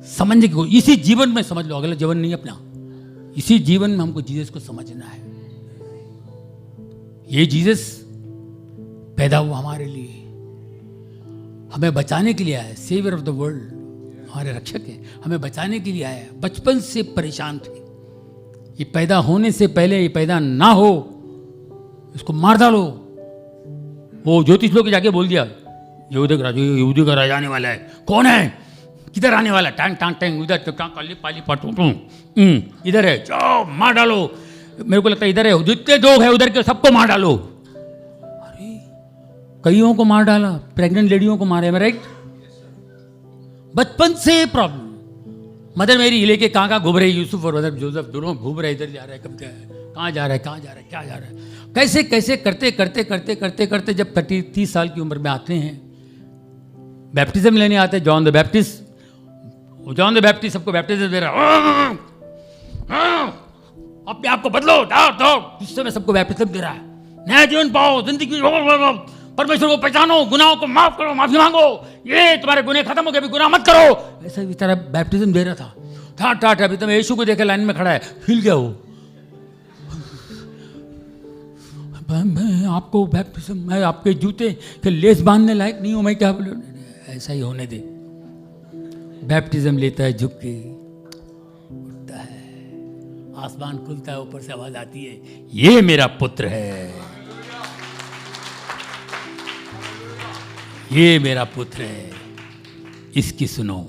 समझने को इसी जीवन में समझ लो, अगला जीवन नहीं अपना, इसी जीवन में हमको जीसस को समझना है। ये जीसस पैदा हुआ हमारे लिए, हमें बचाने के लिए आया, सेवियर ऑफ द वर्ल्ड, हमारे रक्षक है, हमें बचाने के लिए आया। बचपन से परेशान थे, ये पैदा होने से पहले, ये पैदा ना हो, इसको मार डालो। वो ज्योतिष लोग जाके बोल दिया यहूदी का राजा आने वाला है। कौन है, किधर आने वाला, टांग टांग टांग, उधर काली पाली पाटू, इधर है, जाओ मार डालो। मेरे को लगता है इधर है, जितने लोग है उधर के सबको मार डालो। अरे कईयों को मार डाला, प्रेग्नेंट लेडियों को मारे, राइट। बचपन से प्रॉब्लम। मदर मेरी लेके कहाँ घूम रही, यूसुफ और मदर जोसेफ दोनों घूम रहे, इधर जा रहे, कब कहाँ जा रहा है, क्या जा रहा है, कैसे कैसे करते जब 30 साल की उम्र में आते हैं, बैप्टिज्म लेने आते हैं। जॉन द बैप्टिस्ट सबको बैप्टिज्म दे रहा है, अपने आप को बदलो, दो हिस्से में सबको बैप्टिज्म दे रहा है, नया जीवन पाओ, जिंदगी परमेश्वर को पहचानो, गुनाहों को माफ करो, माफी मांगो, ये तुम्हारे गुनाह खत्म हो गए, अभी गुनाह मत करो। ऐसा बेचारा बैप्टिज्म दे रहा था, ठाठ अभी तो यीशु को देखे लाइन में खड़ा है, हिल गया वो। मैं आपको बैप्टिज्म, मैं आपके जूते के लेस बांधने लायक नहीं हूं, मैं क्या बोलूं? ऐसा ही होने दे। बैप्टिज्म लेता है, झुक के उठता है, आसमान खुलता है, ऊपर से आवाज आती है, ये मेरा पुत्र है, ये मेरा पुत्र है, इसकी सुनो।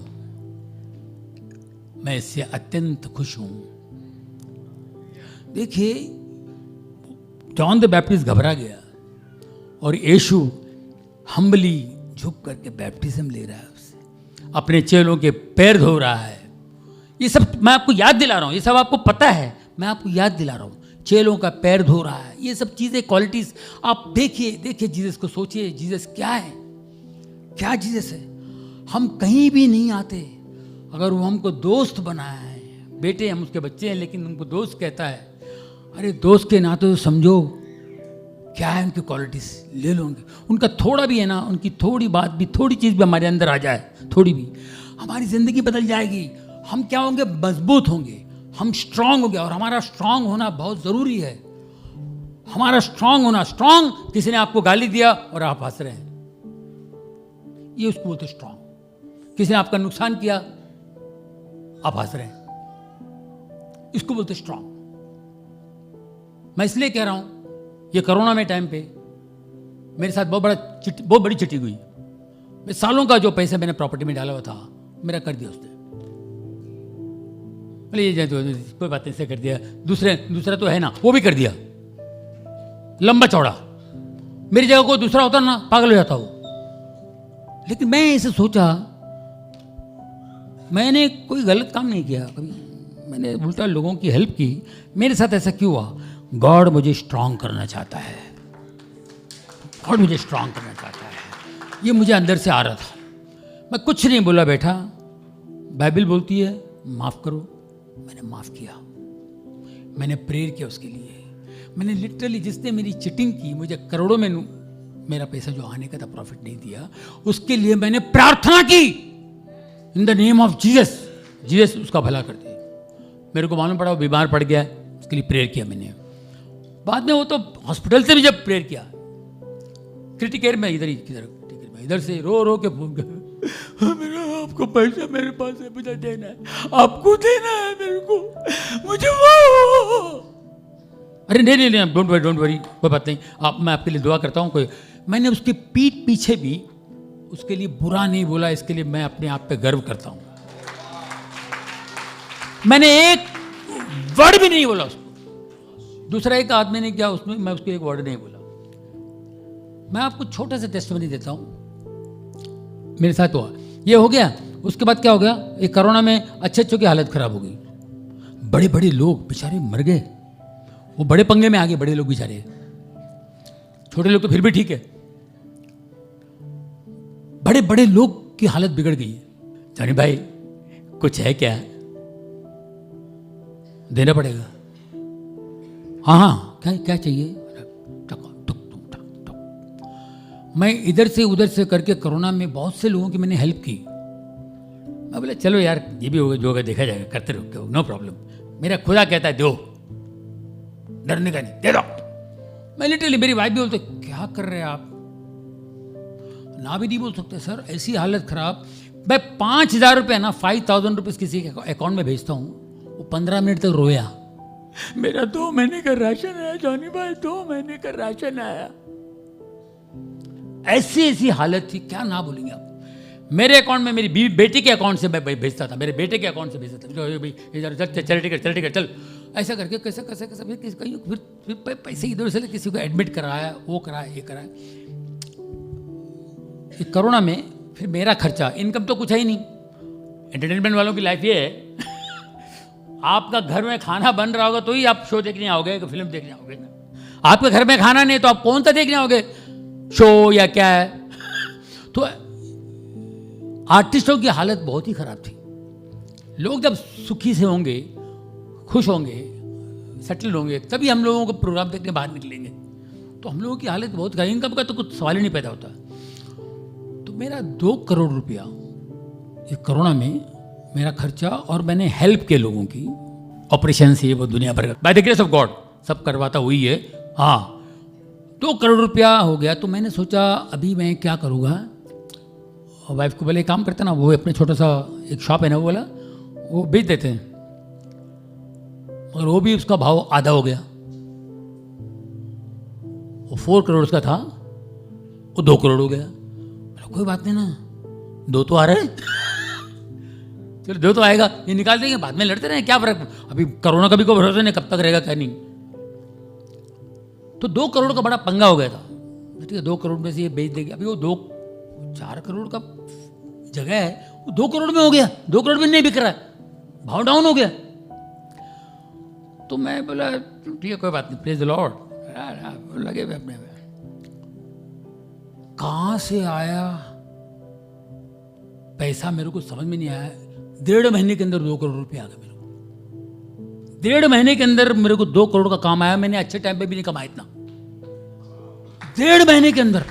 मैं इससे अत्यंत खुश हूं। देखिए, जॉन द बैप्टिस्ट घबरा गया और यीशु हम्बली झुक करके बैप्टिज्म ले रहा है उससे, अपने चेलों के पैर धो रहा है। ये सब मैं आपको याद दिला रहा हूं, ये सब आपको पता है, मैं आपको याद दिला रहा हूं। चेलों का पैर धो रहा है, ये सब चीजें, क्वालिटीज आप देखिए, देखिए जीसस को सोचिए, जीसस क्या है, क्या जीसस है। हम कहीं भी नहीं आते अगर वो हमको दोस्त बनाया है। बेटे हम उसके बच्चे हैं, लेकिन उनको दोस्त कहता है। अरे दोस्त के नाते तो समझो क्या है उनकी क्वालिटीज, ले लो उनका थोड़ा भी है ना, उनकी थोड़ी बात भी, थोड़ी चीज़ भी हमारे अंदर आ जाए, थोड़ी भी, हमारी ज़िंदगी बदल जाएगी। हम क्या होंगे? मजबूत होंगे, हम स्ट्रांग होंगे। और हमारा स्ट्रांग होना बहुत ज़रूरी है, हमारा स्ट्रांग होना। स्ट्रांग, किसी ने आपको गाली दिया और आप हंस रहे हैं, ये उसको बोलते स्ट्रांग। किसी ने आपका नुकसान किया, आप हंस रहे हैं, इसको बोलते स्ट्रांग। मैं इसलिए कह रहा हूं, ये कोरोना में टाइम पे मेरे साथ बहुत बड़ी चिट्ठी हुई। मैं सालों का जो पैसा मैंने प्रॉपर्टी में डाला हुआ था, मेरा कर दिया उसने। बोले ये कोई बात नहीं, से कर दिया। दूसरा तो है ना, वो भी कर दिया, लंबा चौड़ा। मेरी जगह कोई दूसरा होता ना, पागल हो जाता वो। लेकिन मैं ऐसे सोचा, मैंने कोई गलत काम नहीं किया कभी, मैंने उल्टा लोगों की हेल्प की। मेरे साथ ऐसा क्यों हुआ? गॉड मुझे स्ट्रांग करना चाहता है, गॉड मुझे स्ट्रांग करना चाहता है, ये मुझे अंदर से आ रहा था। मैं कुछ नहीं बोला, बैठा, बाइबल बोलती है माफ़ करो। मैंने माफ़ किया, मैंने प्रेयर किया उसके लिए। मैंने लिटरली, जिसने मेरी चिटिंग की, मुझे करोड़ों में मेरा पैसा जो आने का था, प्रॉफिट नहीं दिया, उसके लिए मैंने प्रार्थना की in the name of Jesus. Jesus उसका भला कर दे। मेरे को मालूम पड़ा वो बीमार पड़ गया, उसके लिए प्रेयर किया मैंने। बाद में वो तो हॉस्पिटल से भी जब प्रेयर किया, क्रिटिक केयर में, इधर से रो के फोन कर, मेरा आपको पैसा मेरे पास है, मुझे देना है, आपको देना है मेरे को, मुझे वो। अरे नहीं, डोंट वरी, कोई बात नहीं, मैं आपके लिए दुआ करता हूँ। मैंने उसकी पीठ पीछे भी उसके लिए बुरा नहीं बोला, इसके लिए मैं अपने आप पे गर्व करता हूँ। मैंने एक वर्ड भी नहीं बोला उसको। दूसरा एक आदमी ने किया, उसमें मैं उसको एक वर्ड नहीं बोला। मैं आपको छोटा सा टेस्टमनी देता हूँ, मेरे साथ हुआ, ये हो गया। उसके बाद क्या हो गया? एक कोरोना में अच्छे की हालत खराब हो गई, बड़े बड़े लोग बेचारे मर गए, वो बड़े पंगे में आ गए, बड़े लोग बेचारे। छोटे लोग तो फिर भी ठीक है, बड़े बड़े लोग की हालत बिगड़ गई है। जानी भाई कुछ है क्या? देना पड़ेगा। हाँ, क्या चाहिए? मैं इधर से उधर से करके कोरोना में बहुत से लोगों की मैंने हेल्प की। मैं बोले चलो यार, ये भी होगा, जो होगा देखा जाएगा, करते रहो, नो प्रॉब्लम। मेरा खुदा कहता है दो, डरने का नहीं, दे दो। मैं लिटरली, मेरी वाइफ भी बोलते क्या कर रहे हैं आप, ना भी नहीं बोल सकते सर, ऐसी हालत खराब। मैं 5,000 रुपये ना, 5,000 रुपीज़ किसी के अकाउंट में भेजता हूँ, वो 15 मिनट तक रोया। मेरा 2 महीने का राशन आया जॉनी भाई, 2 महीने का राशन आया। ऐसी हालत थी, क्या ना बोलेंगे आप। मेरे अकाउंट में, मेरी बेटी के अकाउंट से मैं भेजता था, मेरे बेटे के अकाउंट से भेजता था, चल टिकट चल, ऐसा करके कैसे कहीं फिर पैसे इधर से किसी को एडमिट कराया, वो कराया, ये कराया। कोरोना में फिर मेरा खर्चा, इनकम तो कुछ है ही नहीं। एंटरटेनमेंट वालों की लाइफ ये है, आपका घर में खाना बन रहा होगा तो ही आप शो देखने आओगे, फिल्म देखने आओगे ना। आपके घर में खाना नहीं तो आप कौन सा देखने आओगे, शो या क्या है। तो आर्टिस्टों की हालत बहुत ही खराब थी। लोग जब सुखी से होंगे, खुश होंगे, सेटल होंगे, तभी हम लोगों को प्रोग्राम देखने बाहर निकलेंगे। तो हम लोगों की हालत बहुत खराब, इनकम का तो कुछ सवाल ही नहीं पैदा होता। तो मेरा 2 करोड़ रुपया ये कोरोना में मेरा खर्चा, और मैंने हेल्प के लोगों की, ऑपरेशन से वो दुनिया भर का, by the grace of God सब करवाता हुई है। हाँ, 2 करोड़ रुपया हो गया। तो मैंने सोचा अभी मैं क्या करूँगा। वाइफ को बोले काम करते ना, वो अपने छोटा सा एक शॉप है ना, वो बोला वो बेच देते हैं, मगर वो भी उसका भाव आधा हो गया। वो 4 करोड़ का था, वो 2 करोड़ हो गया। कोई बात नहीं ना, 2 तो आ रहे हैं चलो 2 तो आएगा, ये निकाल देंगे, बाद में लड़ते रहे, क्या फर्क, अभी कोरोना का भी कोई भरोसा नहीं कब तक रहेगा क्या नहीं। तो 2 करोड़ का बड़ा पंगा हो गया था। ठीक है, 2 करोड़ में से ये बेच देंगे। अभी वो 4 करोड़ का जगह है, वो 2 करोड़ में हो गया, 2 करोड़ में नहीं बिक रहा है, भाव डाउन हो गया। तो मैं बोला ठीक है कोई बात नहीं, प्रेज द लॉर्ड, लगे हुए अपने में। कहां से आया पैसा मेरे को समझ में नहीं आया। 1.5 महीने के अंदर 2 करोड़ रुपये आ गए मेरे को। 1.5 महीने के अंदर मेरे को 2 करोड़ का काम आया। मैंने अच्छे टाइम पे भी नहीं कमाया इतना, 1.5 महीने के अंदर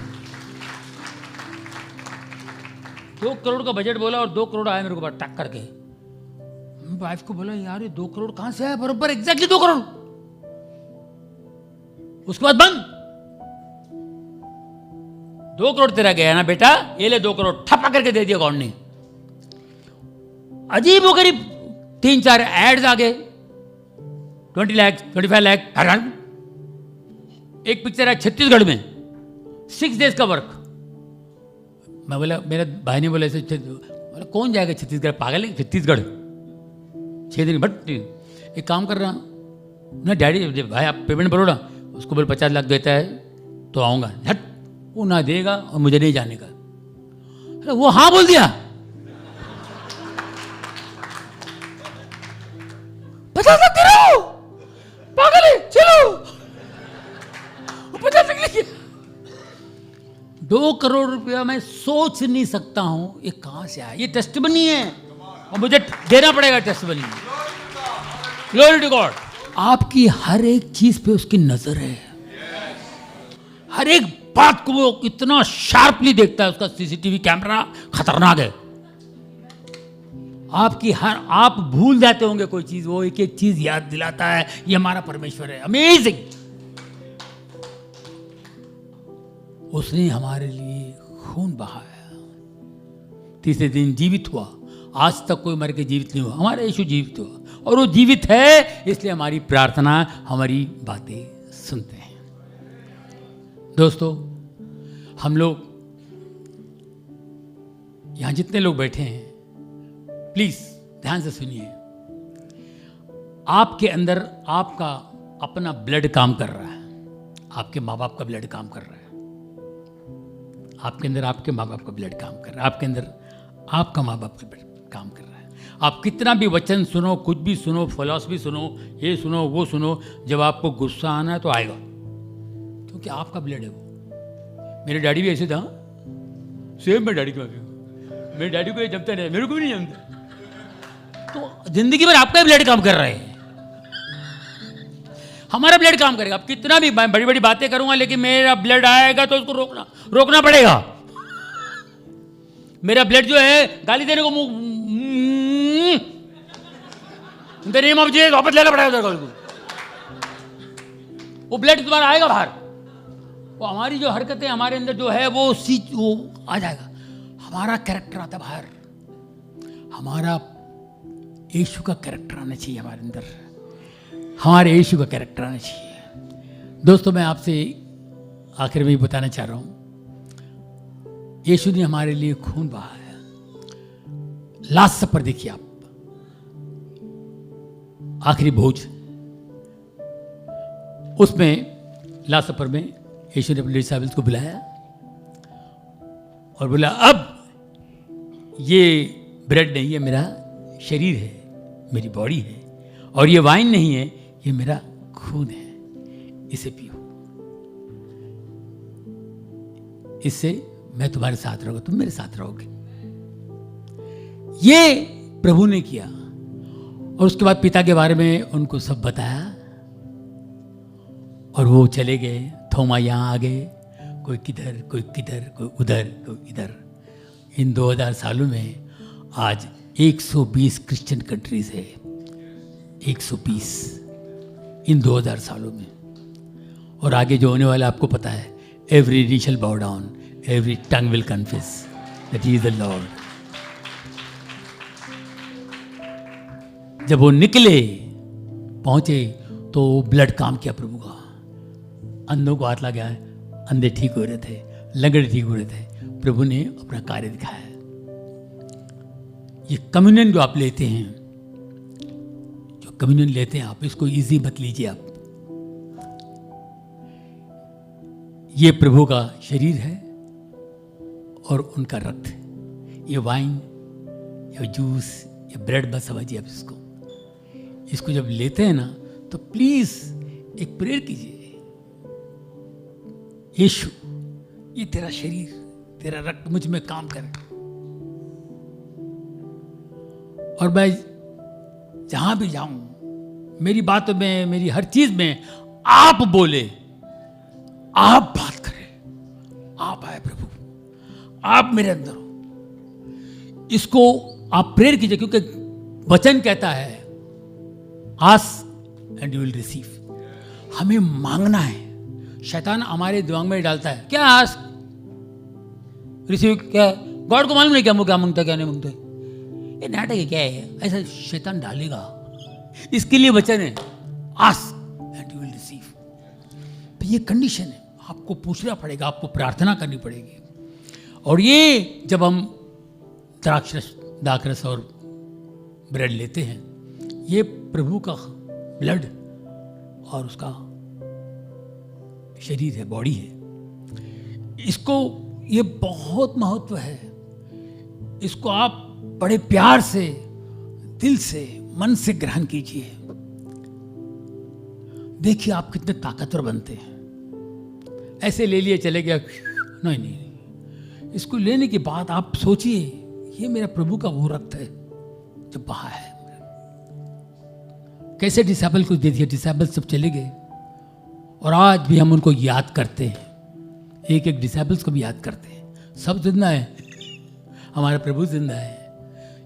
2 करोड़ का बजट बोला और 2 करोड़ आया मेरे को बात टक करके। वाइफ को बोला यार ये 2 करोड़ कहां से आया, बराबर एग्जैक्टली 2 करोड़। उसके बाद बंद। 2 करोड़ तेरा गया ना बेटा, ये ले 2 करोड़ ठप्पा करके दे दिया अकाउंट ने। अजीब हो गरीब 3-4 एड्स आ गए, 20 लाख 25 लाख। एक पिक्चर है छत्तीसगढ़ में, 6 डेज का वर्क। मैं बोला, मेरे भाई ने बोला ऐसे, बोला कौन जाएगा छत्तीसगढ़, पागल है छत्तीसगढ़ 6 दिन। बट एक काम कर रहा ना डैडी, भाई आप पेमेंट बोलो ना, उसको बोल 50 लाख देता है तो आऊँगा। झट, वो ना देगा और मुझे नहीं जाने का। अरे वो हाँ बोल दिया, 50 लाख दे रहा हूँ, पागल है चलो। 50 लाख लेके 2 करोड़ रुपया मैं सोच नहीं सकता हूं ये कहां से आया। ये टेस्टिमनी है और मुझे देना पड़ेगा टेस्टिमनी। Glory to God. आपकी हर एक चीज पे उसकी नजर है, हर एक बात को वो इतना शार्पली देखता है, उसका सीसीटीवी कैमरा खतरनाक है। आपकी आप भूल जाते होंगे कोई चीज, वो एक एक चीज याद दिलाता है। ये हमारा परमेश्वर है, अमेजिंग। उसने हमारे लिए खून बहाया, तीसरे दिन जीवित हुआ। आज तक कोई मर के जीवित नहीं हुआ, हमारा यीशु जीवित हुआ और वो जीवित है, इसलिए हमारी प्रार्थना, हमारी बातें सुनते हैं। दोस्तों, हम लोग यहां जितने लोग बैठे हैं, प्लीज ध्यान से सुनिए। आपके अंदर आपका अपना ब्लड काम कर रहा है, आपके माँ बाप का ब्लड काम कर रहा है, आपके अंदर आपके माँ बाप का ब्लड काम कर रहा है, आपके अंदर आपका माँ बाप का ब्लड काम कर रहा है। आप कितना भी वचन सुनो, कुछ भी सुनो, फिलॉसफी सुनो, ये सुनो वो सुनो, जब आपको गुस्सा आना है तो आएगा, क्योंकि आपका ब्लड है वो। मेरे डैडी भी ऐसे था, सेम मैं डैडी को, मेरे डैडी को ये जमता नहीं, मेरे को भी नहीं जमता। तो जिंदगी भर आपका ब्लड काम कर रहा है, हमारा ब्लड काम करेगा। आप कितना भी बड़ी बड़ी बातें करूंगा, लेकिन मेरा ब्लड आएगा तो उसको रोकना पड़ेगा। मेरा ब्लड जो है गाली देने को नेम ऑफ जीसस वापस लेना पड़ेगा। वो ब्लड तुम्हारा आएगा बाहर, वो हमारी जो हरकतें हमारे अंदर जो है वो आ जाएगा, हमारा कैरेक्टर आता बाहर। हमारा यीशु का कैरेक्टर आना चाहिए हमारे अंदर, हमारे यीशु का कैरेक्टर आना चाहिए। दोस्तों, मैं आपसे आखिर में बताना चाह रहा हूं, यीशु ने हमारे लिए खून बहाया। लास्ट सपर देखिए आप, आखिरी भोज, उसमें लास्ट सपर में यीशु ने अपने डिसाइपल्स को बुलाया और बोला, अब ये ब्रेड नहीं है, मेरा शरीर है, मेरी बॉडी है, और ये वाइन नहीं है, ये मेरा खून है, इसे पियो, इससे मैं तुम्हारे साथ रहूंगा, तुम मेरे साथ रहोगे। ये प्रभु ने किया और उसके बाद पिता के बारे में उनको सब बताया और वो चले गए। थोमा यहाँ आ गए, कोई किधर, कोई किधर, कोई उधर, कोई इधर। इन 2000 सालों में आज 120 क्रिश्चियन कंट्रीज है, 120 इन 2000 सालों में। और आगे जो होने वाला आपको पता है, every knee shall bow down, every tongue will confess that he is the Lord. जब वो निकले, पहुंचे, तो ब्लड काम किया प्रभु का। अंधों को हाथ लगा, अंधे ठीक हो रहे थे, लंगड़े ठीक हो रहे थे। प्रभु ने अपना कार्य दिखाया। ये कम्युनियन जो आप लेते हैं, जो कम्युनियन लेते हैं आप, इसको इजी मत लीजिए आप। ये प्रभु का शरीर है और उनका रक्त है। ये वाइन या जूस या ब्रेड मत समझिए आप इसको। इसको जब लेते हैं ना, तो प्लीज एक प्रेयर कीजिए, यीशु ये तेरा शरीर, तेरा रक्त मुझ में काम करे, और मैं जहां भी जाऊं, मेरी बातों में, मेरी हर चीज में आप बोले, आप बात करें, आप आए प्रभु, आप मेरे अंदर हो। इसको आप प्रेयर कीजिए, क्योंकि वचन कहता है ask and you will receive. हमें मांगना है। शैतान हमारे दिमाग में डालता है, क्या आस्क रिसीव, क्या गॉड को मालूम नहीं क्या मांगता क्या नहीं मांगता, ये नाटक है, क्या है, ऐसा शैतान डालेगा। इसके लिए वचन है ask and you will receive. तो ये कंडीशन है, आपको पूछना पड़ेगा, आपको प्रार्थना करनी पड़ेगी। और ये जब हम द्राक्षरस और ब्रेड लेते हैं, ये प्रभु का ब्लड और उसका शरीर है, बॉडी है। इसको, ये बहुत महत्व है। इसको आप बड़े प्यार से, दिल से, मन से ग्रहण कीजिए। देखिए आप कितने ताकतवर बनते हैं। ऐसे ले लिए चले गया, नहीं नहीं, इसको लेने के बाद आप सोचिए, ये मेरा प्रभु का वो रक्त है जो बहा है। कैसे डिसाइबल को दे दिया, डिसाइबल सब चले गए, और आज भी हम उनको याद करते हैं, एक एक डिसाइबल्स को भी याद करते हैं। सब जिंदा है, हमारा प्रभु जिंदा है।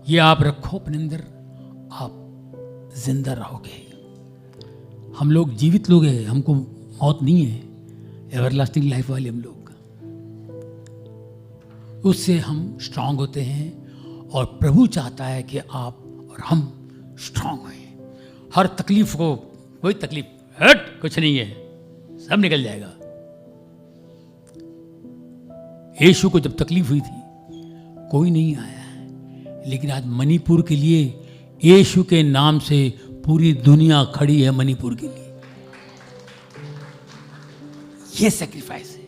ये आप रखो अपने अंदर, आप जिंदा रहोगे। हम लोग जीवित लोग हैं, हमको मौत नहीं है, एवरलास्टिंग लाइफ वाले हम लोग। उससे हम स्ट्रांग होते हैं, और प्रभु चाहता है कि आप और हम स्ट्रांग हों। हर तकलीफ को, कोई तकलीफ हट कुछ नहीं है, सब निकल जाएगा। यीशु को जब तकलीफ हुई थी, कोई नहीं आया है, लेकिन आज मणिपुर के लिए यीशु के नाम से पूरी दुनिया खड़ी है मणिपुर के लिए। ये सैक्रिफाइस है।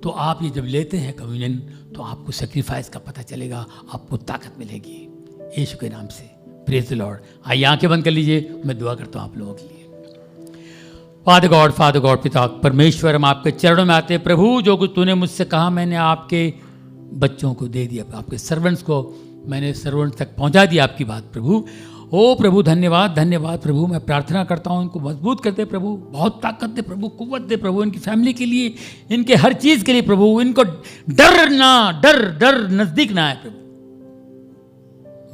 तो आप ये जब लेते हैं कम्युनियन, तो आपको सैक्रिफाइस का पता चलेगा, आपको ताकत मिलेगी यीशु के नाम से। Praise the Lord. आइए आंखें बंद कर लीजिए, मैं दुआ करता हूं आप लोगों के लिए। फादर गॉड, पिता परमेश्वर, हम आपके चरणों में आते हैं प्रभु। जो कुछ तूने मुझसे कहा, मैंने आपके बच्चों को दे दिया, आपके सर्वेंट्स को मैंने सर्वेंट्स तक पहुंचा दिया आपकी बात प्रभु। ओ प्रभु, धन्यवाद धन्यवाद प्रभु। मैं प्रार्थना करता हूँ, इनको मजबूत कर दे प्रभु, बहुत ताकत दे प्रभु, कुव्वत दे प्रभु, इनकी फैमिली के लिए, इनके हर चीज़ के लिए प्रभु। इनको डर नजदीक ना आए प्रभु।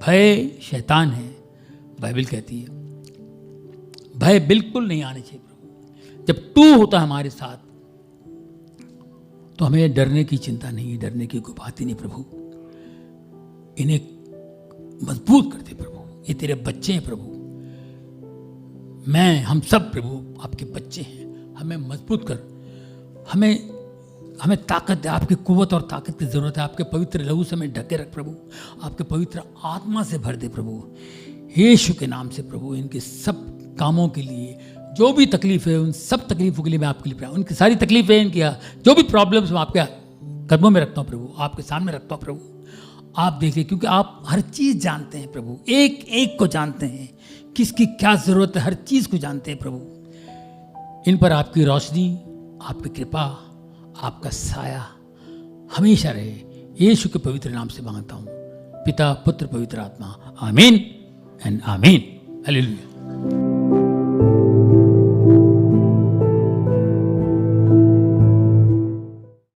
भय शैतान है, बाइबल कहती है, भय बिल्कुल नहीं आने चाहिए प्रभु। जब तू होता है हमारे साथ, तो हमें डरने की चिंता नहीं, डरने की कोई बात ही नहीं प्रभु। इन्हें मजबूत कर दे प्रभु। ये तेरे बच्चे हैं प्रभु, हम सब प्रभु आपके बच्चे हैं। हमें मजबूत कर, हमें ताकत दे। आपकी कुव्वत और ताकत की जरूरत है। आपके पवित्र लहू से हमें ढके रख प्रभु। आपके पवित्र आत्मा से भर दे प्रभु, यीशु के नाम से प्रभु। इनके सब कामों के लिए, जो भी तकलीफ है, उन सब तकलीफों के लिए मैं आपके लिए, उनकी सारी तकलीफें, इनकी जो भी प्रॉब्लम्स मैं आपके कदमों में रखता हूँ प्रभु, आपके सामने रखता हूँ प्रभु। आप देखिए, क्योंकि आप हर चीज़ जानते हैं प्रभु, एक एक को जानते हैं, किसकी क्या ज़रूरत है, हर चीज़ को जानते हैं प्रभु। इन पर आपकी रोशनी, आपकी कृपा, आपका साया हमेशा रहे। यीशु के पवित्र नाम से मांगता हूँ, पिता पुत्र पवित्र आत्मा, आमीन एंड आमीन। हालेलुया।